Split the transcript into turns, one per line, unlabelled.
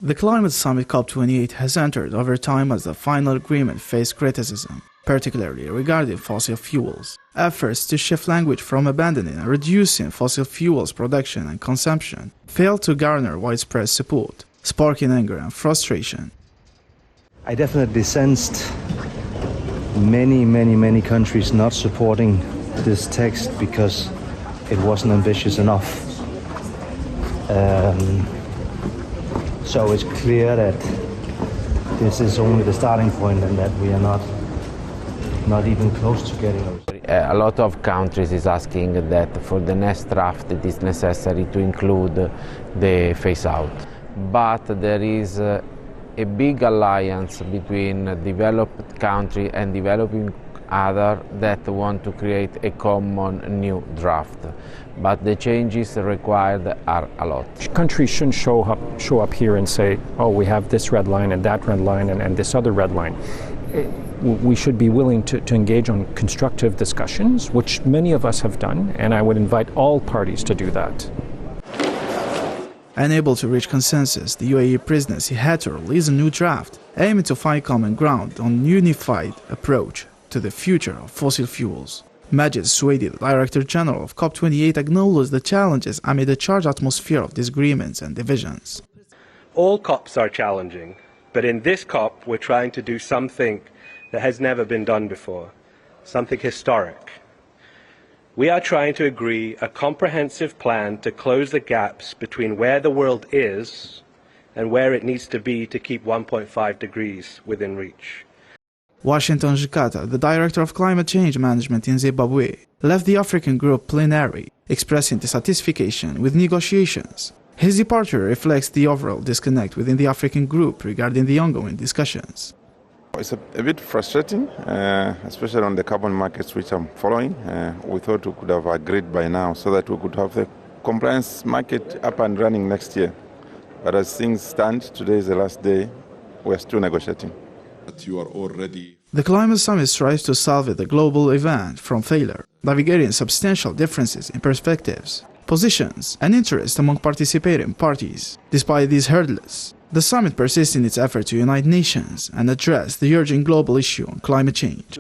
The climate summit COP28 has entered over time as the final agreement faced criticism, particularly regarding fossil fuels. Efforts to shift language from abandoning and reducing fossil fuels production and consumption failed to garner widespread support, sparking anger and frustration.
I definitely sensed many countries not supporting this text because it wasn't ambitious enough. So it's clear that this is only the starting point and that we are not even close to getting it.
A lot of countries is asking that for the next draft it is necessary to include the phase out. But there is a big alliance between developed country and developing other that want to create a common new draft. But the changes required are a lot.
Countries shouldn't show up here and say, oh, we have this red line and that red line and this other red line. We should be willing to engage on constructive discussions, which many of us have done, and I would invite all parties to do that.
Unable to reach consensus, the UAE presidency had to release a new draft, aiming to find common ground on a unified approach to the future of fossil fuels. Majid Suwaidi, the Director General of COP28, acknowledged the challenges amid a charged atmosphere of disagreements and divisions.
All COPs are challenging, but in this COP we're trying to do something that has never been done before, something historic. We are trying to agree a comprehensive plan to close the gaps between where the world is and where it needs to be to keep 1.5 degrees within reach.
Washington Jakarta, the Director of Climate Change Management in Zimbabwe, left the African group plenary, expressing dissatisfaction with negotiations. His departure reflects the overall disconnect within the African group regarding the ongoing discussions.
It's a bit frustrating, especially on the carbon markets which I'm following. We thought we could have agreed by now so that we could have the compliance market up and running next year. But as things stand, today is the last day, we're still negotiating.
The climate summit strives to salvage the global event from failure, navigating substantial differences in perspectives, positions, and interests among participating parties. Despite these hurdles, the summit persists in its effort to unite nations and address the urgent global issue on climate change.